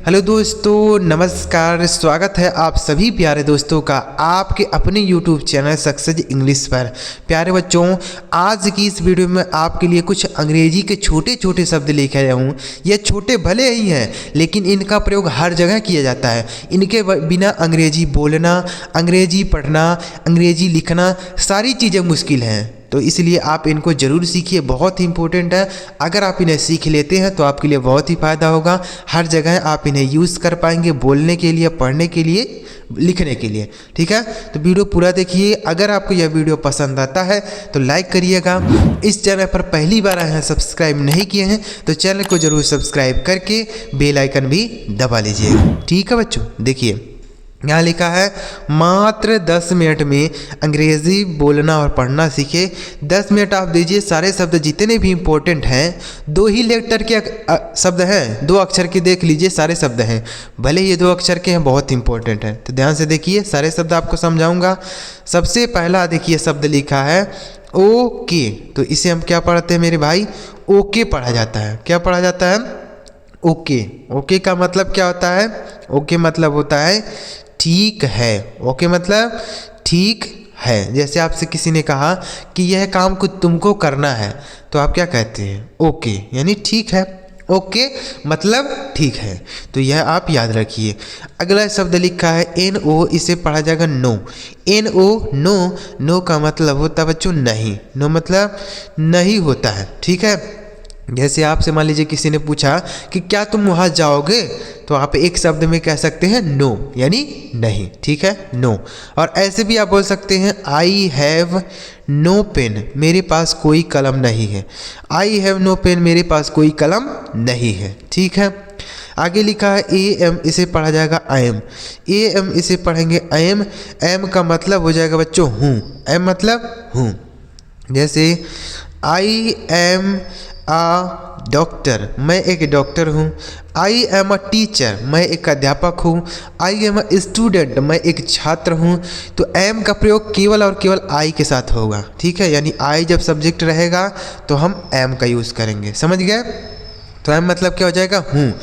Hello दोस्तों, नमस्कार। स्वागत है आप सभी प्यारे दोस्तों का आपके अपने यूट्यूब चैनल सक्सेस इंग्लिश पर। प्यारे बच्चों, आज की इस वीडियो में आपके लिए कुछ अंग्रेजी के छोटे छोटे शब्द लेके आया हूँ। ये छोटे भले ही हैं, लेकिन इनका प्रयोग हर जगह किया जाता है। इनके बिना अंग्रेजी बोलना, अंग्रेजी पढ़ना, अंग्रेजी लिखना सारी चीज़ें मुश्किल हैं। तो इसलिए आप इनको ज़रूर सीखिए, बहुत ही इंपॉर्टेंट है। अगर आप इन्हें सीख लेते हैं तो आपके लिए बहुत ही फ़ायदा होगा। हर जगह आप इन्हें यूज़ कर पाएंगे, बोलने के लिए, पढ़ने के लिए, लिखने के लिए। ठीक है, तो वीडियो पूरा देखिए। अगर आपको यह वीडियो पसंद आता है तो लाइक करिएगा। इस चैनल पर पहली बार आए हैं, सब्सक्राइब नहीं किए हैं तो चैनल को ज़रूर सब्सक्राइब करके बेल आइकन भी दबा लीजिएगा। ठीक है बच्चों, देखिए यहाँ लिखा है मात्र 10 मिनट में अंग्रेज़ी बोलना और पढ़ना सीखे। 10 मिनट आप दीजिए, सारे शब्द जितने भी इम्पोर्टेंट हैं, 2 ही लेटर के शब्द हैं, 2 अक्षर के देख लीजिए, सारे शब्द हैं। भले ये 2 अक्षर के हैं, बहुत इंपॉर्टेंट हैं। तो ध्यान से देखिए, सारे शब्द आपको समझाऊंगा। सबसे पहला देखिए शब्द लिखा है ओके। तो इसे हम क्या पढ़ते हैं मेरे भाई? ओके पढ़ा जाता है। क्या पढ़ा जाता है? ओके। ओके का मतलब क्या होता है? ओके मतलब होता है ठीक है। ओके मतलब ठीक है। जैसे आपसे किसी ने कहा कि यह काम को तुमको करना है, तो आप क्या कहते हैं? ओके, यानी ठीक है। ओके मतलब ठीक है। तो यह आप याद रखिए। अगला शब्द लिखा है एन ओ, इसे पढ़ा जाएगा no. N O, no. No का मतलब होता है बच्चों नहीं। नो मतलब नहीं होता है। ठीक है, जैसे आपसे मान लीजिए किसी ने पूछा कि क्या तुम वहाँ जाओगे, तो आप एक शब्द में कह सकते हैं नो, यानी नहीं। ठीक है, नो। और ऐसे भी आप बोल सकते हैं आई हैव नो पेन, मेरे पास कोई कलम नहीं है। आई हैव नो पेन, मेरे पास कोई कलम नहीं है। ठीक है, आगे लिखा है ए एम, इसे पढ़ा जाएगा आई एम। ए एम इसे पढ़ेंगे आई एम। एम का मतलब हो जाएगा बच्चों हूँ। एम मतलब हूँ। जैसे आई एम आ डॉक्टर, मैं एक डॉक्टर हूँ। आई एम अ टीचर, मैं एक अध्यापक हूँ। आई एम अ स्टूडेंट, मैं एक छात्र हूँ। तो एम का प्रयोग केवल और केवल आई के साथ होगा। ठीक है, यानी आई जब सब्जेक्ट रहेगा तो हम एम का यूज़ करेंगे। समझ गए? तो एम मतलब क्या हो जाएगा? हूँ।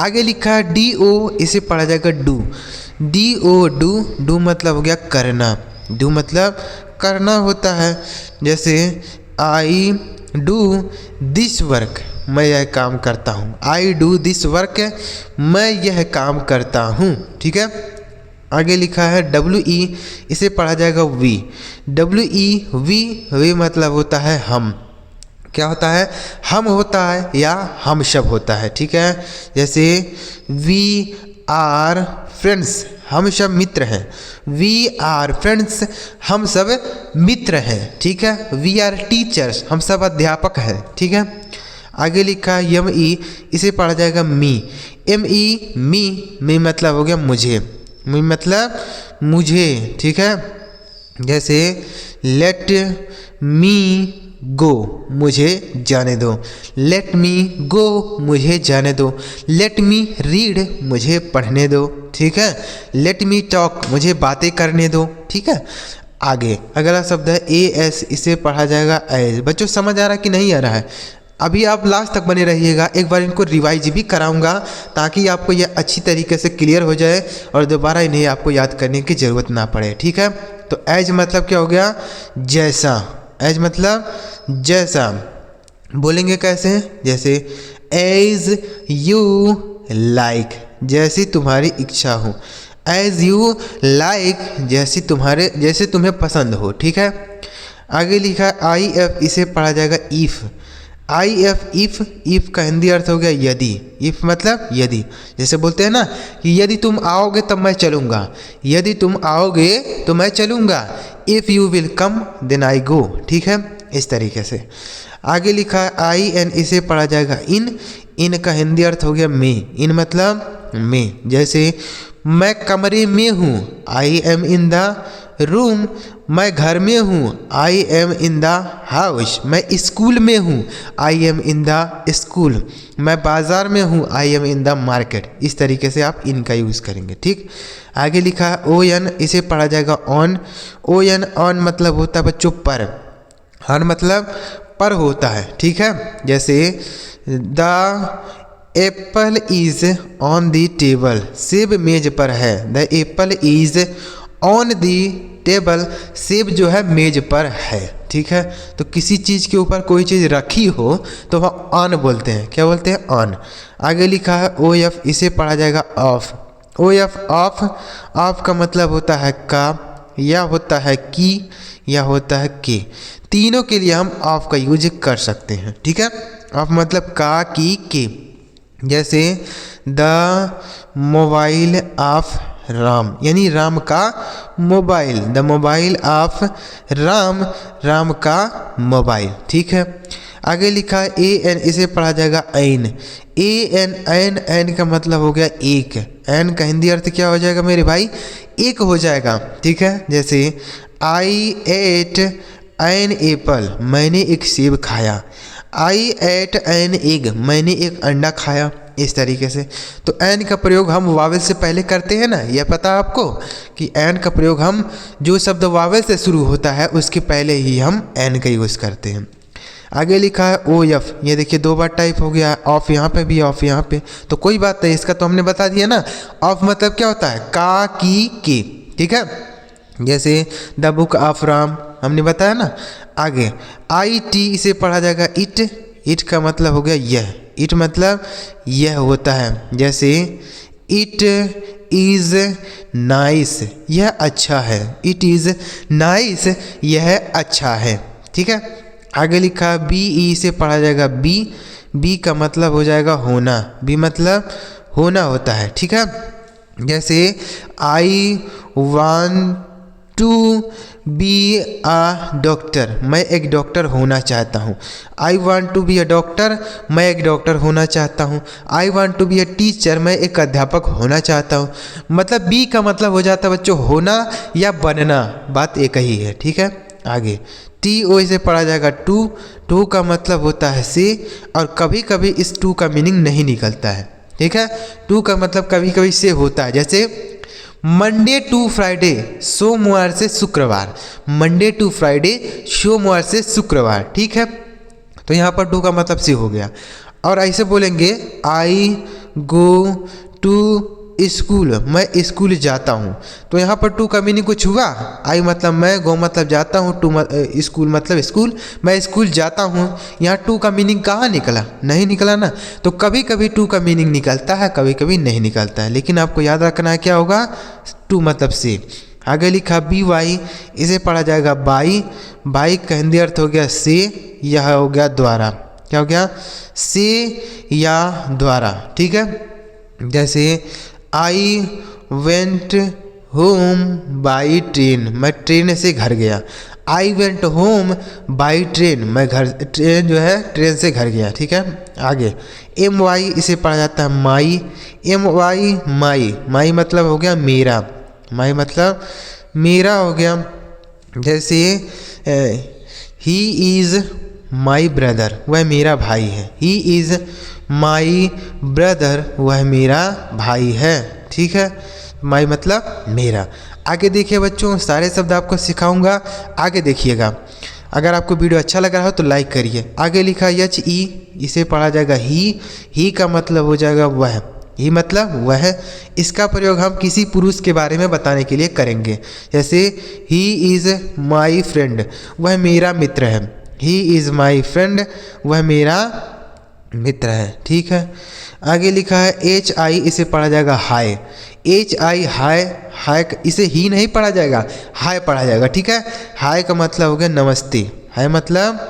आगे लिखा है डी ओ, इसे पढ़ा जाएगा do. D O, do. Do मतलब हो गया करना। डू मतलब करना होता है। जैसे आई डू दिस वर्क, मैं यह काम करता हूँ। आई डू दिस वर्क, मैं यह काम करता हूँ। ठीक है, आगे लिखा है डब्ल्यू ई, इसे पढ़ा जाएगा वी। डब्ल्यू ई, वी मतलब होता है हम। क्या होता है? हम होता है या हम सब होता है। ठीक है, जैसे वी आर फ्रेंड्स, हम सब मित्र हैं। वी आर फ्रेंड्स, हम सब मित्र हैं। ठीक है, वी आर टीचर्स, हम सब अध्यापक हैं। ठीक है, आगे लिखा है एम ई, इसे पढ़ा जाएगा मी। एम ई, मी मतलब हो गया मुझे। मी मतलब मुझे। ठीक है, जैसे लेट मी गो, मुझे जाने दो। लेट मी गो, मुझे जाने दो। लेट मी रीड, मुझे पढ़ने दो। ठीक है, लेट मी टॉक, मुझे बातें करने दो। ठीक है, आगे अगला शब्द है ए एस, इसे पढ़ा जाएगा एज। बच्चों समझ आ रहा है कि नहीं आ रहा है? अभी आप लास्ट तक बने रहिएगा, एक बार इनको रिवाइज भी कराऊंगा ताकि आपको यह अच्छी तरीके से क्लियर हो जाए और दोबारा इन्हें आपको याद करने की ज़रूरत ना पड़े। ठीक है, तो एज मतलब क्या हो गया? जैसा। एज मतलब जैसा। बोलेंगे कैसे? जैसे एज यू लाइक, जैसी तुम्हारी इच्छा हो। एज यू लाइक, जैसे तुम्हें पसंद हो। ठीक है, आगे लिखा है आई एफ, इसे पढ़ा जाएगा इफ़। आई एफ, इफ़ का हिंदी अर्थ हो गया यदि। इफ़ मतलब यदि। जैसे बोलते हैं ना कि यदि तुम आओगे तब मैं चलूँगा। यदि तुम आओगे तो मैं चलूँगा। If you will come then I go. ठीक है, इस तरीके से। आगे लिखा है आई एन, इसे पढ़ा जाएगा इन। इन का हिंदी अर्थ हो गया में। इन मतलब में। जैसे मैं कमरे में हूँ, I am in the room. मैं घर में हूँ, I am in the house. मैं स्कूल में हूँ, I am in the school. मैं बाज़ार में हूँ, I am in the market. इस तरीके से आप इनका यूज़ करेंगे। ठीक, आगे लिखा है ओ एन, इसे पढ़ा जाएगा ऑन। ओ एन, ऑन मतलब होता है बच्चों पर। ऑन मतलब पर होता है। ठीक है, जैसे the Apple is on the table, सेब मेज पर है। The Apple is on the table, सेब जो है मेज पर है। ठीक है, तो किसी चीज़ के ऊपर कोई चीज़ रखी हो तो वह ऑन बोलते हैं। क्या बोलते हैं? ऑन। आगे लिखा है ओ एफ, इसे पढ़ा जाएगा of. O F of, of का मतलब होता है का, या होता है की, या होता है के। तीनों के लिए हम ऑफ का यूज कर सकते हैं। ठीक है, ऑफ मतलब का, की, के। जैसे द मोबाइल ऑफ राम, यानी राम का mobile. The mobile of Ram, Ram का मोबाइल। ठीक है, आगे लिखा है ए एन, इसे पढ़ा जाएगा ऐन। ए एन, ऐन, ऐन का मतलब हो गया एक। ऐन का हिंदी अर्थ क्या हो जाएगा मेरे भाई? एक हो जाएगा। ठीक है, जैसे आई एट एन एप्पल, मैंने एक सेब खाया। आई एट एन एग, मैंने एक अंडा खाया। इस तरीके से तो एन का प्रयोग हम वावेल से पहले करते हैं ना, यह पता है आपको कि एन का प्रयोग हम जो शब्द वावेल से शुरू होता है उसके पहले ही हम एन का यूज़ करते हैं। आगे लिखा है ओ एफ, ये देखिए दो बार टाइप हो गया, ऑफ यहाँ पे भी, ऑफ यहाँ पे। तो कोई बात नहीं, इसका तो हमने बता दिया ना। ऑफ मतलब क्या होता है? का, की, के। ठीक है, जैसे द बुक ऑफ राम, हमने बताया ना। आगे आई टी, इसे पढ़ा जाएगा इट। इट का मतलब हो गया यह। इट मतलब यह होता है। जैसे इट इज़ नाइस, यह अच्छा है। इट इज़ नाइस, यह अच्छा है। ठीक है, आगे लिखा बी ई, से पढ़ा जाएगा बी। बी का मतलब हो जाएगा होना। बी मतलब होना होता है। ठीक है, जैसे I want to be a doctor, मैं एक डॉक्टर होना चाहता हूँ। I want to be a doctor, मैं एक डॉक्टर होना चाहता हूँ। I want to be a teacher, मैं एक अध्यापक होना चाहता हूँ। मतलब बी का मतलब हो जाता है बच्चों होना या बनना, बात एक ही है। ठीक है, आगे टी ओ, इसे पढ़ा जाएगा टू। टू का मतलब होता है से, और कभी कभी इस टू का मीनिंग नहीं निकलता है। ठीक है, टू का मतलब कभी कभी से होता है। जैसे मंडे टू फ्राइडे, सोमवार से शुक्रवार। मंडे टू फ्राइडे, सोमवार से शुक्रवार। ठीक है, तो यहाँ पर टू का मतलब से हो गया। और ऐसे बोलेंगे आई गो टू स्कूल, मैं स्कूल जाता हूँ। तो यहाँ पर टू का मीनिंग कुछ हुआ? आई मतलब मैं, गो मतलब जाता हूँ, टू स्कूल मतलब स्कूल, मैं स्कूल जाता हूँ। यहाँ टू का मीनिंग कहाँ निकला? नहीं निकला ना। तो कभी कभी टू का मीनिंग निकलता है, कभी कभी नहीं निकलता है, लेकिन आपको याद रखना है क्या होगा? टू मतलब से। आगे लिखा बी वाई, इसे पढ़ा जाएगा बाई। बाई का हिंदी अर्थ हो गया से, यह हो गया द्वारा। क्या हो गया? से या द्वारा। ठीक है, जैसे I went home by train, मैं ट्रेन से घर गया। I went home by train, मैं घर, ट्रेन जो है ट्रेन से घर गया। ठीक है, आगे एम वाई, इसे पढ़ा जाता है माई। एम वाई माई, माई मतलब हो गया मेरा। माई मतलब मेरा हो गया। जैसे ही इज़ माई ब्रदर, वह मेरा भाई है। ही इज़ माई ब्रदर, वह मेरा भाई है। ठीक है, माई मतलब मेरा। आगे देखिए बच्चों, सारे शब्द आपको सिखाऊंगा, आगे देखिएगा। अगर आपको वीडियो अच्छा लग रहा हो तो लाइक करिए। आगे लिखा एच ई, इसे पढ़ा जाएगा ही का मतलब हो जाएगा वह। ही मतलब वह। इसका प्रयोग हम किसी पुरुष के बारे में बताने के लिए करेंगे। जैसे ही इज़ माई फ्रेंड, वह मेरा मित्र है। ही इज़ माई फ्रेंड, वह मेरा मित्र है। ठीक है, आगे लिखा है एच आई, इसे पढ़ा जाएगा हाय। एच आई हाय, हाय इसे ही नहीं पढ़ा जाएगा, हाय पढ़ा जाएगा। ठीक है, हाय का मतलब हो गया नमस्ते। हाय मतलब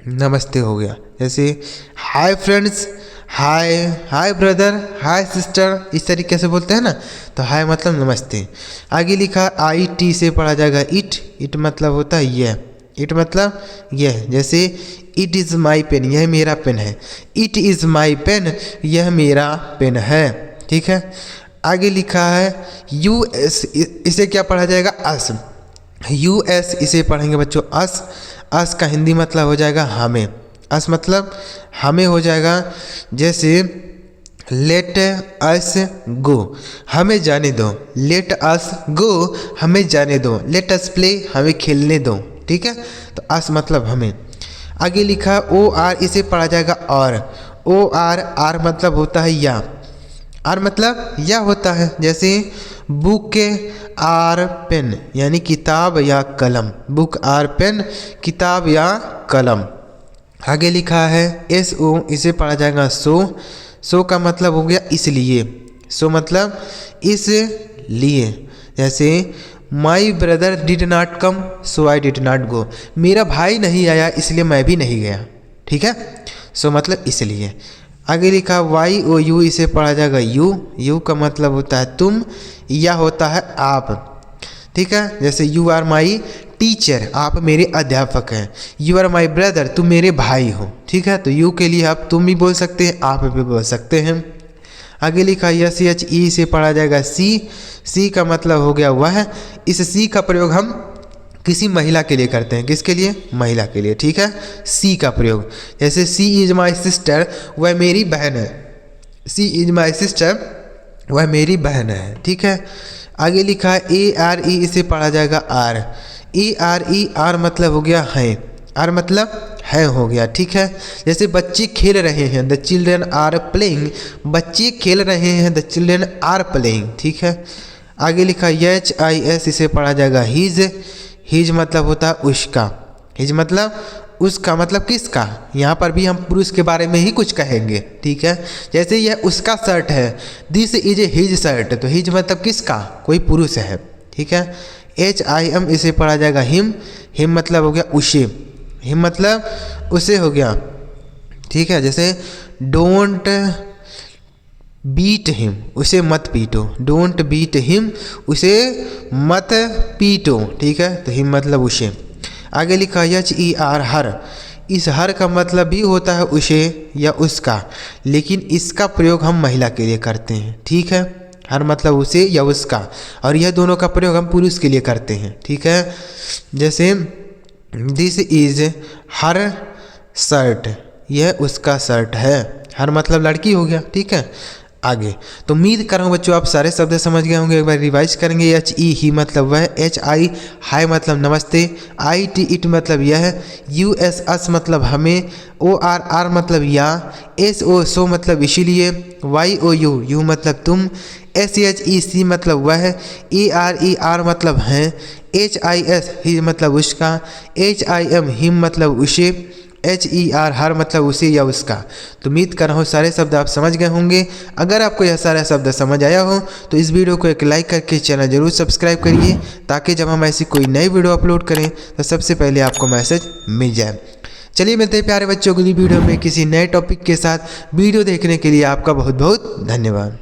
नमस्ते हो गया। जैसे हाय फ्रेंड्स, हाय, हाय ब्रदर, हाय सिस्टर, इस तरीके से बोलते हैं ना, तो हाय मतलब नमस्ते। आगे लिखा आई टी, से पढ़ा जाएगा इट। इट मतलब होता है यह। इट मतलब यह। जैसे इट इज़ माई पेन, यह मेरा पेन है। इट इज़ माई पेन, यह मेरा पेन है। ठीक है, आगे लिखा है यू एस, इसे क्या पढ़ा जाएगा? अस। यू एस, इसे पढ़ेंगे बच्चों अस। अस का हिंदी मतलब हो जाएगा हमें। अस मतलब हमें हो जाएगा। जैसे लेट अस गो, हमें जाने दो। लेट अस गो, हमें जाने दो। लेट अस प्ले, हमें खेलने दो। ठीक है, तो अस मतलब हमें। आगे लिखा ओ आर, इसे पढ़ा जाएगा और। ओ आर, आर मतलब होता है या, आर मतलब या होता है। जैसे बुक के आर पेन यानी किताब या कलम, बुक आर पेन किताब या कलम। आगे लिखा है एस ओ, इसे पढ़ा जाएगा सो, सो का मतलब हो गया इसलिए, सो मतलब इसलिए। जैसे my brother did not come so I did not go, मेरा भाई नहीं आया इसलिए मैं भी नहीं गया, ठीक है। सो मतलब इसलिए। आगे लिखा वाई ओ यू, इसे पढ़ा जाएगा यू, यू का मतलब होता है तुम या होता है आप, ठीक है। जैसे यू आर माई टीचर, आप मेरे अध्यापक हैं। यू आर माई ब्रदर, तुम मेरे भाई हो, ठीक है। तो यू के लिए आप तुम भी बोल सकते हैं, आप भी बोल सकते हैं। आगे लिखा एस एच ई, से पढ़ा जाएगा सी, सी का मतलब हो गया वह। इस सी का प्रयोग हम किसी महिला के लिए करते हैं, किसके लिए? महिला के लिए, ठीक है। सी का प्रयोग, जैसे सी इज माई सिस्टर, वह मेरी बहन है। सी इज माई सिस्टर, वह मेरी बहन है, ठीक है। आगे लिखा है ए आर ई, इसे पढ़ा जाएगा are. A R E, are मतलब हो गया है, आर मतलब है हो गया, ठीक है। जैसे बच्चे खेल रहे हैं, द चिल्ड्रन आर प्लेइंग, बच्चे खेल रहे हैं, द चिल्ड्रन आर प्लेइंग, ठीक है। आगे लिखा एच आई एस, इसे पढ़ा जाएगा हिज, हिज मतलब होता है उसका, हिज मतलब उसका, मतलब किसका? यहाँ पर भी हम पुरुष के बारे में ही कुछ कहेंगे, ठीक है। जैसे यह उसका शर्ट है, दिस इज हिज शर्ट, तो हिज मतलब किसका? कोई पुरुष है, ठीक है। एच आई एम, इसे पढ़ा जाएगा हिम, हिम मतलब हो गया उसे, हिम मतलब उसे हो गया, ठीक है। जैसे डोंट बीट हिम, उसे मत पीटो, डोंट बीट हिम, उसे मत पीटो, ठीक है। तो हिम मतलब उसे। आगे लिखा एच ई आर, हर, इस हर का मतलब भी होता है उसे या उसका, लेकिन इसका प्रयोग हम महिला के लिए करते हैं, ठीक है। हर मतलब उसे या उसका, और यह दोनों का प्रयोग हम पुरुष के लिए करते हैं, ठीक है। जैसे दिस इज हर शर्ट, यह उसका शर्ट है, हर मतलब लड़की हो गया, ठीक है। आगे तो उम्मीद कर रहा हूँ बच्चों आप सारे शब्द समझ गए होंगे। एक बार रिवाइज करेंगे। एच ई, ही मतलब वह, एच आई, हाय मतलब नमस्ते, आई टी, इट मतलब यह, यू एस, अस मतलब हमें, ओ आर, आर मतलब या, एस ओ, सो मतलब इसीलिए, वाई ओ यू, यू मतलब तुम, एस एच ई, सी मतलब वह, ए आर ई, आर मतलब हैं, एच आई एस, ही मतलब उसका, एच आई एम, हिम मतलब उसे, एच ई आर, हर मतलब उसे या उसका। तो उम्मीद कर रहा हूँ सारे शब्द आप समझ गए होंगे। अगर आपको यह सारा शब्द समझ आया हो तो इस वीडियो को एक लाइक करके चैनल जरूर सब्सक्राइब करिए, ताकि जब हम ऐसी कोई नई वीडियो अपलोड करें तो सबसे पहले आपको मैसेज मिल जाए। चलिए मिलते हैं प्यारे बच्चों, अगली वीडियो में किसी नए टॉपिक के साथ। वीडियो देखने के लिए आपका बहुत बहुत धन्यवाद।